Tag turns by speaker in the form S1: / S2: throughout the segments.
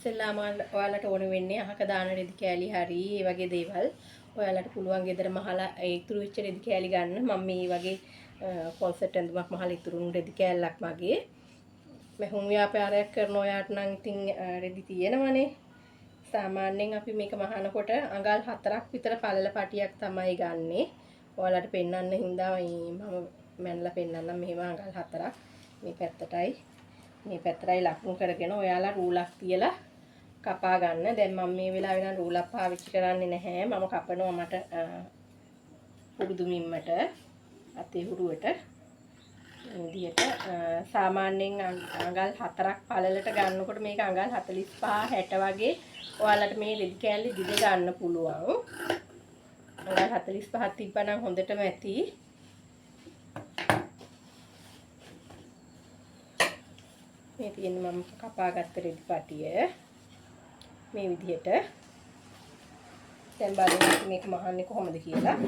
S1: ඉස්සෙල්ලාම ඔයාලට ඕන වෙන්නේ අහක දාන රෙදි කෑලි හරි ඒ වගේ දේවල්. ඔයාලට පුළුවන් ගෙදර මහලා ඒ ඉතුරු වෙච්ච රෙදි කෑලි ගන්න. මම මේ වගේ කොල්සට් ඇඳුමක් මහලා ඉතුරු රෙදි කෑල්ලක් මගේ. මෙහුම් ව්‍යාපාරයක් කරන ඔයාට නම් ඉතින් රෙදි තියෙනවනේ. සාමාන්‍යයෙන් අපි මේක මහනකොට අඟල් 4ක් විතර පළල පටියක් තමයි ගන්නෙ. ඔයාලට පෙන්වන්න හින්දා මම මැනලා පෙන්වන්නම් මෙහෙම අඟල් 4ක්. මේ පැත්තටයි මේ පැත්තටයි ලකුණු කරගෙන ඔයාලා රූලක් තියලා කපා ගන්න. දැන් මම මේ වෙලාවේ නම් රූලක් පාවිච්චි කරන්නේ නැහැ. මම කපනවා මට පුරුදු මිම්මට අතේ හුරුවට. විදියට සාමාන්‍යයෙන් අඟල් 4ක් පළලට ගන්නකොට මේක අඟල් 45 60 වගේ ඔයාලට මේ රෙදි කෑල්ල දිග ගන්න පුළුවන්. අඟල් 45ක් තිබ්බනම් හොඳටම ඇති. මේ තියෙන මම කපාගත්ත රෙදි පටිය මේ විදිහට. දැන් බලන්න මේක මහන්නේ කොහොමද කියලා.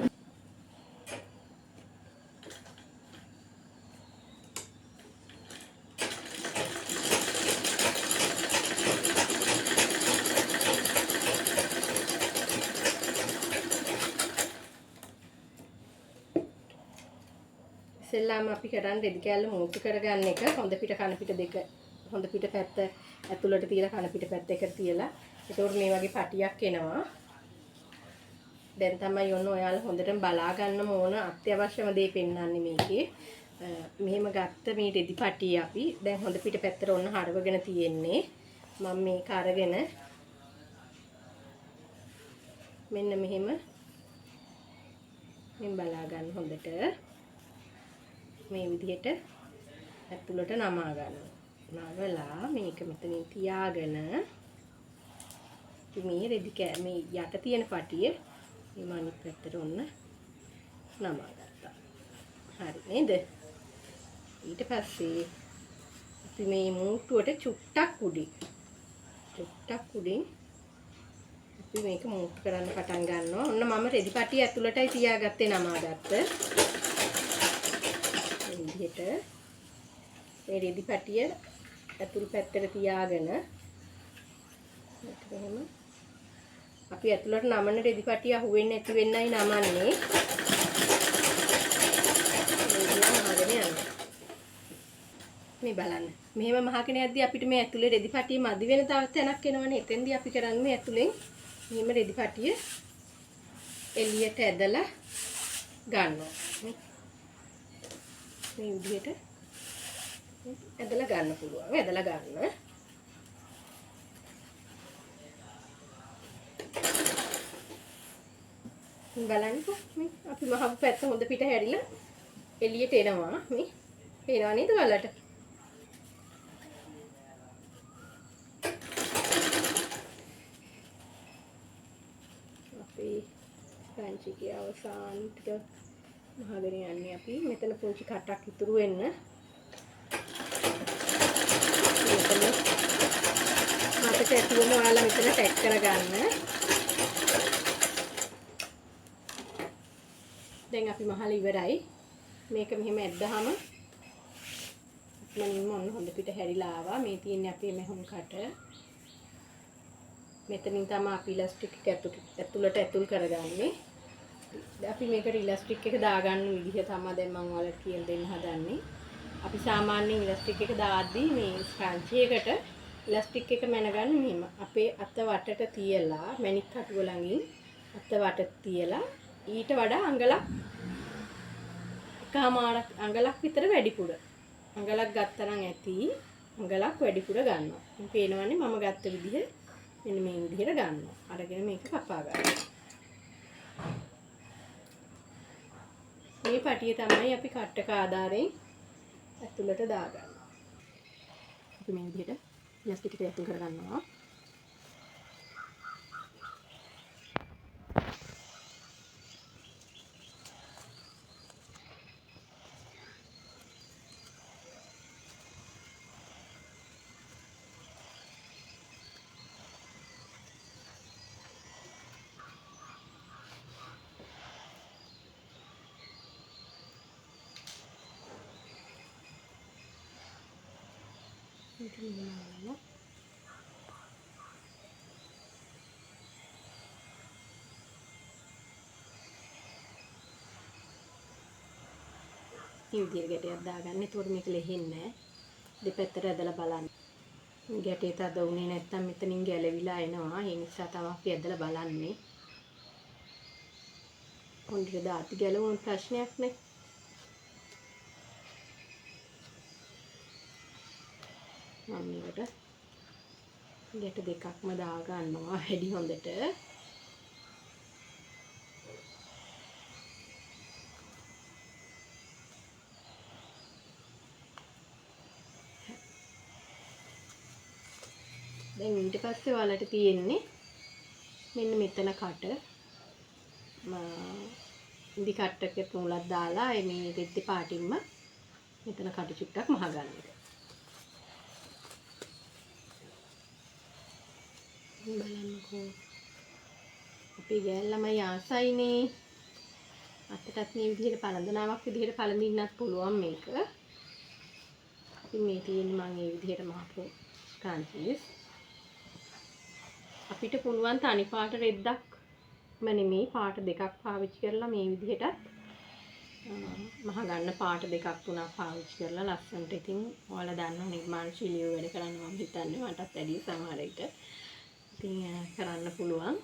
S1: ඉස්සෙල්ලාම අපි කරන් රෙදි කෑල්ල මූට්ටු කරගන්න එක. හොඳ පිට කන පිට දෙක හොඳ පිට පැත්ත ඇතුළට තියලා කන පිට පැත්ත එකට තියලා ඒතකොට මේ වගේ පටියක් එනවා. දැන් තමයි ඔන්න ඔයාලා හොඳටම බලා ගන්න ඕන අත්‍යවශ්‍යම දේ පෙන්වන්නේ මේකේ. මෙහෙම ගත්ත මේ රෙදි පටිය අපි දැන් හොඳ පිට පැත්තට ඔන්න හරවගෙන තියෙන්නේ. මම මේක අරගෙන මෙන්න මෙහෙම මෙන් බලා ගන්න හොඳට මේ විදිහට ඇතුළට නමා ගන්න. නවලා මේක මෙතනින් තියාගෙන මේ රෙදි මේ යට තියෙන පටිය මේ අනිත් පැත්තට ඔන්න නමා ගත්තා. හරි නේද? ඊට පස්සේ අපි මේ මූට්ටුවට චුට්ටක් උඩින් අපි මේක මූට් කරන්න පටන් ගන්නවා. ඔන්න මම රෙදි පටිය ඇතුළටයි තියාගත්තේ නමාගත්ත. මේ විදිහට මේ රෙදි පටිය ඇතුළු පැත්තට තියාගෙන මෙහෙම අපි ඇතුළට නමන රෙදි පටිය අහුවෙන්නේ නැති වෙන්නයි නමන්නේ. මේ බලන්න. මෙහෙම මහගෙන යද්දි අපිට මේ ඇතුලේ රෙදි පටිය මදි වෙන තව තැනක් එනවනේ. එතෙන්දී අපි කරන්නේ මේ ඇතුලෙන් මෙහෙම රෙදි පටිය එළියට ඇදලා ගන්නවා. මේ විදිහට ඇදලා ගන්න පුළුවන්. ඇදලා ගන්න. බලන්නකෝ මේ අපි මහපු පැත්ත හොඳ පිට හැරිලා එළියට එනවා. මේ පේනවා නේද ඔයාලට? අපි පංචිකේ අවසාන ටික මහගෙන යන්නේ අපි. මෙතන පුංචි කටක් ඉතුරු වෙන්න. මතක ඇතුවම ඔයාලා මෙතන ටැග් කරගන්න. දැන් අපි මහල ඉවරයි. මේක මෙහෙම ඇද්දාම මම මොන හොඳ පිට හැරිලා ආවා. මේ තියෙන්නේ අපේ මෙහුම් කට. මෙතනින් තමයි අපි ඉලාස්ටික් එක ඇතුළට ඇතුල් කරගන්නේ. අපි මේකට ඉලාස්ටික් එක දාගන්න විදිහ තමයි දැන් මම ඔයාලට කියලා දෙන්න හදන්නේ. අපි සාමාන්‍යයෙන් ඉලාස්ටික් එක දාද්දී මේ ස්ක්‍රන්චි එකට ඉලාස්ටික් එක මැනගන්න මෙහෙම අපේ අත වටට තියලා මැණික් කටුව ළඟින් අත වටට තියලා ඊට වඩා අඟලක් විතර වැඩිපුර අඟලක් ගත්තා නම් ඇති. අඟලක් වැඩිපුර ගන්නවා. මේ පේනවනේ මම ගත්ත විදිහ මෙන්න මේ විදිහට ගන්නවා. අරගෙන මේක කපා ගන්නවා. මේ පටිය තමයි අපි කට්ටක ආධාරයෙන් ඇතුළට දාගන්නේ. අපි මේ විදිහට ඉලාස්ටික් එක ඇතුල් කරගන්නවා. මේ විදිහට ගැටයක් දාගන්න. ඒතකොට මේක ලෙහෙන්නේ නැහැ. දෙපැත්තට ඇදලා බලන්න. ගැටේ තද වුණේ නැත්තම් මෙතනින් ගැලවිලා එනවා. ඒ නිසා තමයි අපි ඇදලා බලන්නේ. හොඳට දාති ගැලවුණු ප්‍රශ්නයක් නේ. මම මේකට ගැට දෙකක්ම දා ගන්නවා වැඩි හොඳට. දැන් ඊට පස්සේ ඔයාලට තියෙන්නේ මෙන්න මෙතන කට ඉදි කට්ටක තුලක් දාලා මේ රෙද්ද පාටින්ම මෙතන කට චුට්ටක් මහ ගන්න එක. බලන්නකෝ අපේ ගෑල් ළමයි ආසයිනේ. අතටත් මේ විදිහට පළඳනාවක් විදිහට පළඳින්නත් පුළුවන් මේක. ඉතින් මේ තියෙන්නේ මම මේ විදිහට මහපු කාන්තිස්. අපිට පුළුවන් තනි පාට රෙද්දක්ම නෙමෙයි පාට දෙකක් පාවිච්චි කරලා මේ විදිහට මහ ගන්න පාට දෙකක් තුනක් පාවිච්චි කරලා ලස්සනට. ඉතින් ඔයාලා දන්නවා නිර්මාණශීලීව වැඩ කරන්න මම හිතන්නේ මටත් වැඩි සමහර විට. ඉතින් කරන්න පුළුවන්.